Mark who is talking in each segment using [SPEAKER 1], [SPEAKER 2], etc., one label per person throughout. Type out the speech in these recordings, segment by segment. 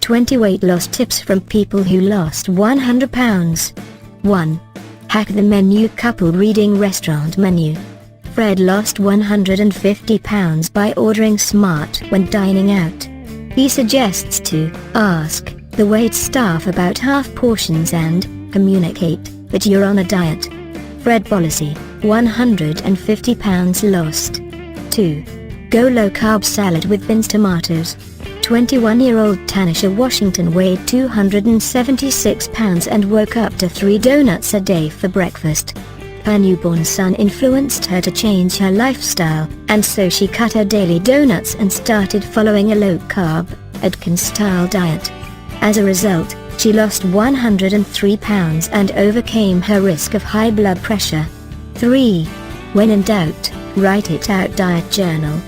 [SPEAKER 1] 20 weight loss tips from people who lost 100 pounds. 1. Hack the menu couple reading restaurant menu. Fred lost 150 pounds by ordering smart when dining out. He suggests to ask the wait staff about half portions and communicate that you're on a diet. Fred policy, 150 pounds lost. 2. Go low carb salad with Bin's tomatoes. 21-year-old Tanisha Washington weighed 276 pounds and woke up to 3 donuts a day for breakfast. Her newborn son influenced her to change her lifestyle, and so she cut her daily donuts and started following a low-carb, Atkins-style diet. As a result, she lost 103 pounds and overcame her risk of high blood pressure. 3. When in doubt, write it out. Diet journal.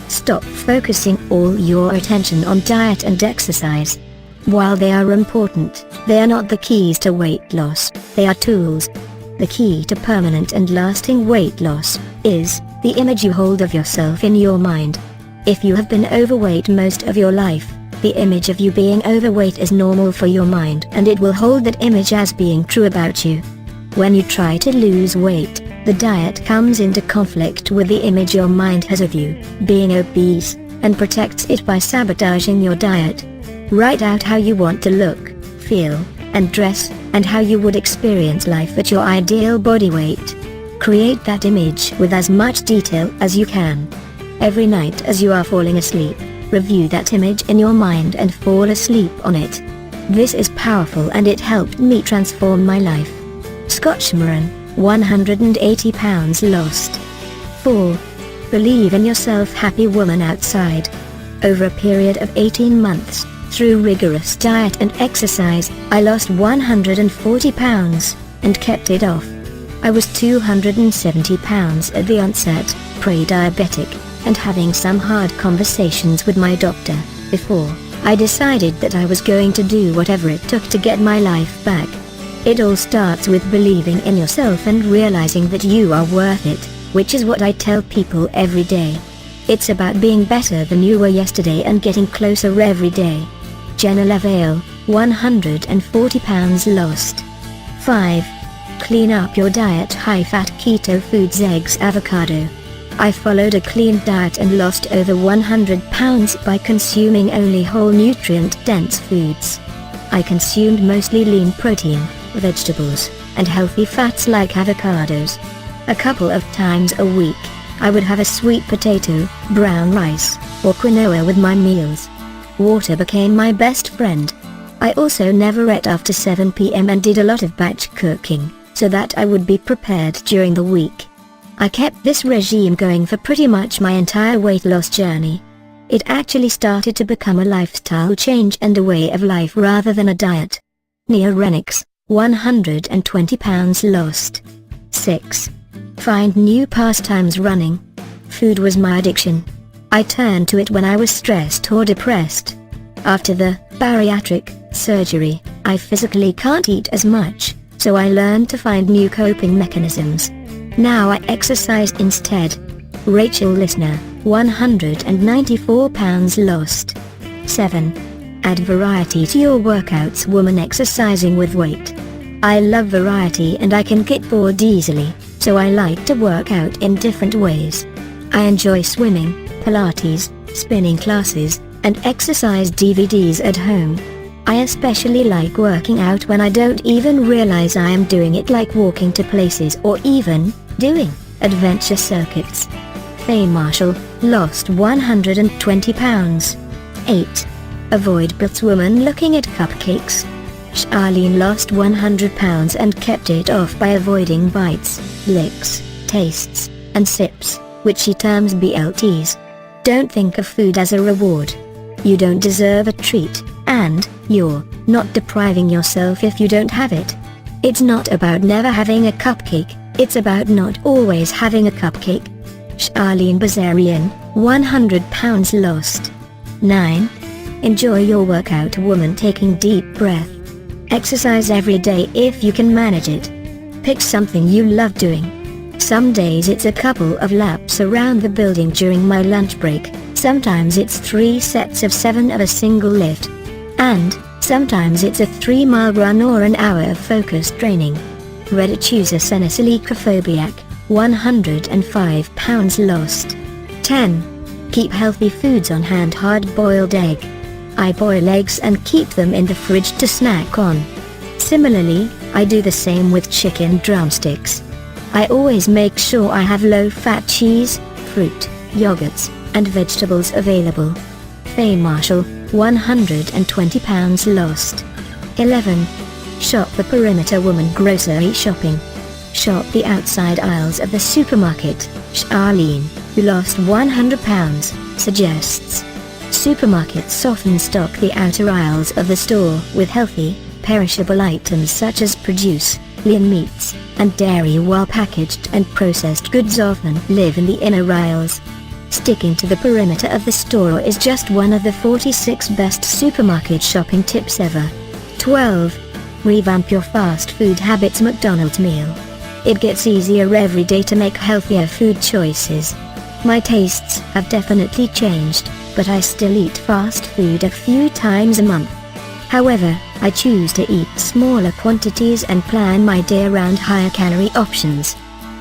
[SPEAKER 1] Stop focusing all your attention on diet and exercise. While they are important, they are not the keys to weight loss, they are tools. The key to permanent and lasting weight loss is the image you hold of yourself in your mind. If you have been overweight most of your life, the image of you being overweight is normal for your mind, and it will hold that image as being true about you. When you try to lose weight, the diet comes into conflict with the image your mind has of you being obese, and protects it by sabotaging your diet. Write out how you want to look, feel, and dress, and how you would experience life at your ideal body weight. Create that image with as much detail as you can. Every night as you are falling asleep, review that image in your mind and fall asleep on it. This is powerful and it helped me transform my life. Scotchmarin, 180 pounds lost. 4. Believe in yourself. Happy woman outside. Over a period of 18 months, through rigorous diet and exercise, I lost 140 pounds, and kept it off. I was 270 pounds at the onset, pre-diabetic, and having some hard conversations with my doctor, before I decided that I was going to do whatever it took to get my life back. It all starts with believing in yourself and realizing that you are worth it, which is what I tell people every day. It's about being better than you were yesterday and getting closer every day. Jenna LaVale, 140 pounds lost. 5. Clean up your diet. High-fat keto foods, eggs, avocado. I followed a clean diet and lost over 100 pounds by consuming only whole nutrient-dense foods. I consumed mostly lean protein, vegetables, and healthy fats like avocados. A couple of times a week, I would have a sweet potato, brown rice, or quinoa with my meals. Water became my best friend. I also never ate after 7 p.m. and did a lot of batch cooking, so that I would be prepared during the week. I kept this regime going for pretty much my entire weight loss journey. It actually started to become a lifestyle change and a way of life rather than a diet. Nia Renix, 120 pounds lost. 6. Find new pastimes. Running. Food was my addiction. I turned to it when I was stressed or depressed. After the bariatric surgery, I physically can't eat as much, so I learned to find new coping mechanisms. Now I exercise instead. Rachel Listener, 194 pounds lost. 7. Add variety to your workouts. Woman exercising with weight. I love variety and I can get bored easily, so I like to work out in different ways. I enjoy swimming, Pilates, spinning classes, and exercise DVDs at home. I especially like working out when I don't even realize I am doing it, like walking to places or even doing adventure circuits. Faye Marshall, lost 120 pounds. 8. Avoid bits. Woman looking at cupcakes. Charlene lost 100 pounds and kept it off by avoiding bites, licks, tastes, and sips, which she terms BLTs. Don't think of food as a reward. You don't deserve a treat, and you're not depriving yourself if you don't have it. It's not about never having a cupcake, it's about not always having a cupcake. Charlene Bazarian, 100 pounds lost. 9. Enjoy your workout. Woman taking deep breath. Exercise every day if you can manage it. Pick something you love doing. Some days it's a couple of laps around the building during my lunch break, sometimes it's 3 sets of 7 of a single lift. And sometimes it's a 3-mile run or an hour of focused training. Reddit user Senesilicophobia, 105 pounds lost. 10. Keep healthy foods on hand. Hard-boiled egg. I boil eggs and keep them in the fridge to snack on. Similarly, I do the same with chicken drumsticks. I always make sure I have low-fat cheese, fruit, yogurts, and vegetables available. Faye Marshall, 120 pounds lost. 11. Shop the perimeter. Woman grocery shopping. Shop the outside aisles of the supermarket. Charlene, who lost 100 pounds, suggests. Supermarkets often stock the outer aisles of the store with healthy, perishable items such as produce, lean meats, and dairy, while packaged and processed goods often live in the inner aisles. Sticking to the perimeter of the store is just one of the 46 best supermarket shopping tips ever. 12. Revamp your fast food habits. McDonald's meal. It gets easier every day to make healthier food choices. My tastes have definitely changed, but I still eat fast food a few times a month. However, I choose to eat smaller quantities and plan my day around higher calorie options.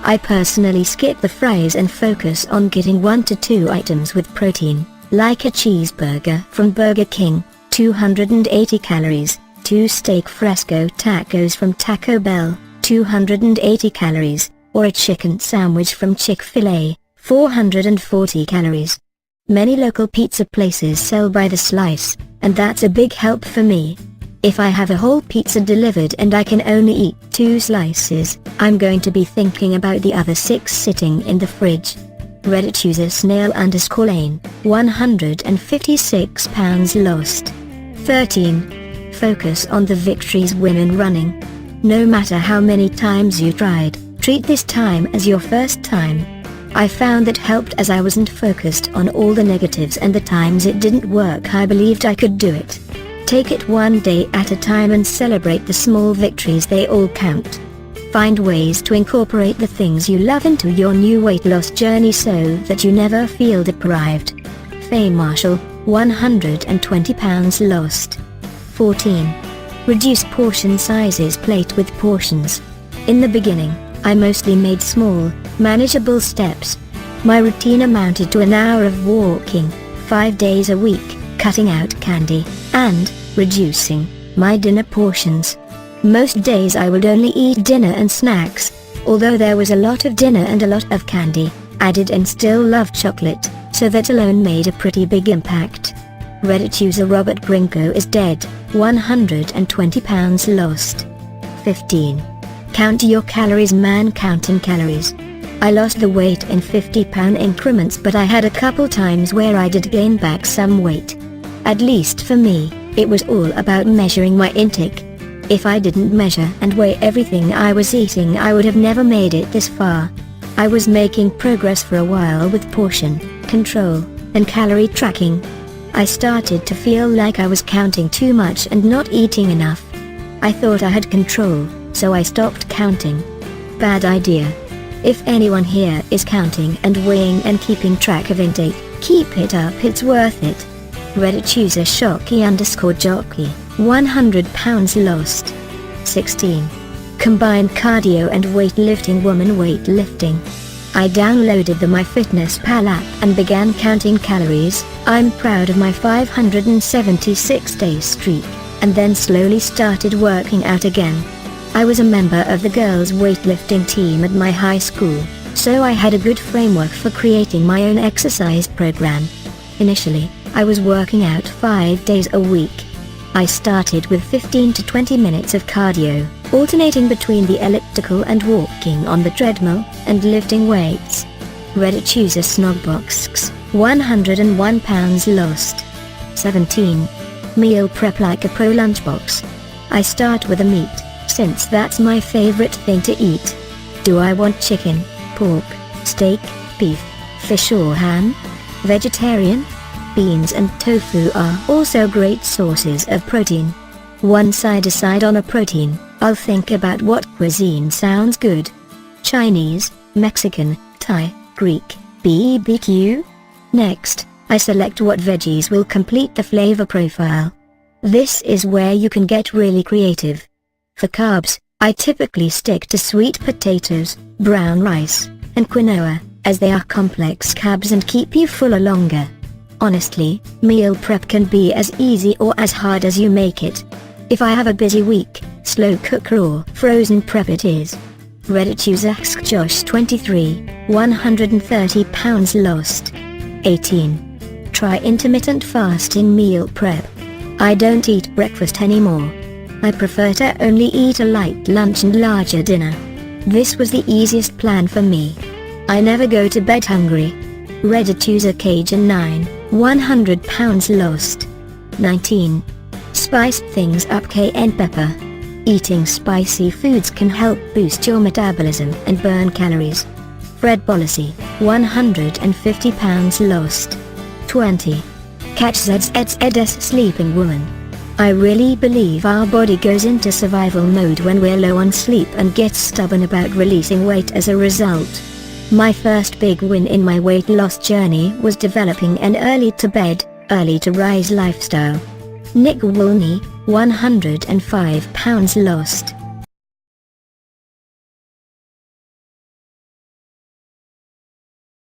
[SPEAKER 1] I personally skip the fries and focus on getting 1 to 2 items with protein, like a cheeseburger from Burger King, 280 calories, 2 steak fresco tacos from Taco Bell, 280 calories, or a chicken sandwich from Chick-fil-A, 440 calories. Many local pizza places sell by the slice, and that's a big help for me. If I have a whole pizza delivered and I can only eat 2 slices, I'm going to be thinking about the other 6 sitting in the fridge. Reddit user snail_lane, 156 pounds lost. 13. Focus on the victories. Women running. No matter how many times you tried, treat this time as your first time. I found that helped, as I wasn't focused on all the negatives and the times it didn't work. I believed I could do it. Take it one day at a time and celebrate the small victories. They all count. Find ways to incorporate the things you love into your new weight loss journey so that you never feel deprived. Faye Marshall, 120 pounds lost. 14. Reduce portion sizes. Plate with portions. In the beginning, I mostly made small, manageable steps. My routine amounted to an hour of walking, 5 days a week, cutting out candy, and reducing my dinner portions. Most days I would only eat dinner and snacks, although there was a lot of dinner and a lot of candy. I did and still love chocolate, so that alone made a pretty big impact. Reddit user Robert Grinko is dead, 120 pounds lost. 15. Count your calories. Man counting calories. I lost the weight in 50-pound increments, but I had a couple times where I did gain back some weight. At least for me, it was all about measuring my intake. If I didn't measure and weigh everything I was eating, I would have never made it this far. I was making progress for a while with portion control and calorie tracking. I started to feel like I was counting too much and not eating enough. I thought I had control, so I stopped counting. Bad idea. If anyone here is counting and weighing and keeping track of intake, keep it up, it's worth it. Reddit user Shocky_Jockey, 100 pounds lost. 16. Combine cardio and weightlifting. Woman weightlifting. I downloaded the MyFitnessPal app and began counting calories. I'm proud of my 576-day streak, and then slowly started working out again. I was a member of the girls' weightlifting team at my high school, so I had a good framework for creating my own exercise program. Initially, I was working out 5 days a week. I started with 15 to 20 minutes of cardio, alternating between the elliptical and walking on the treadmill, and lifting weights. Reddit user Snogbox, 101 pounds lost. 17. Meal prep like a pro lunchbox. I start with a meat, since that's my favorite thing to eat. Do I want chicken, pork, steak, beef, fish or ham? Vegetarian? Beans and tofu are also great sources of protein. Once I decide on a protein, I'll think about what cuisine sounds good. Chinese, Mexican, Thai, Greek, BBQ? Next, I select what veggies will complete the flavor profile. This is where you can get really creative. For carbs, I typically stick to sweet potatoes, brown rice, and quinoa, as they are complex carbs and keep you fuller longer. Honestly, meal prep can be as easy or as hard as you make it. If I have a busy week, slow cook or frozen prep it is. Reddit user Ask Josh 23, 130 pounds lost. 18. Try intermittent fasting meal prep. I don't eat breakfast anymore. I prefer to only eat a light lunch and larger dinner. This was the easiest plan for me. I never go to bed hungry. Reddit user Cajun 9, 100 pounds lost. 19. Spice things up cayenne pepper. Eating spicy foods can help boost your metabolism and burn calories. Fred Policy, 150 pounds lost. 20. Catch ZZ's sleeping woman. I really believe our body goes into survival mode when we're low on sleep and gets stubborn about releasing weight as a result. My first big win in my weight loss journey was developing an early to bed, early to rise lifestyle. Nick Woolney, 105 pounds lost.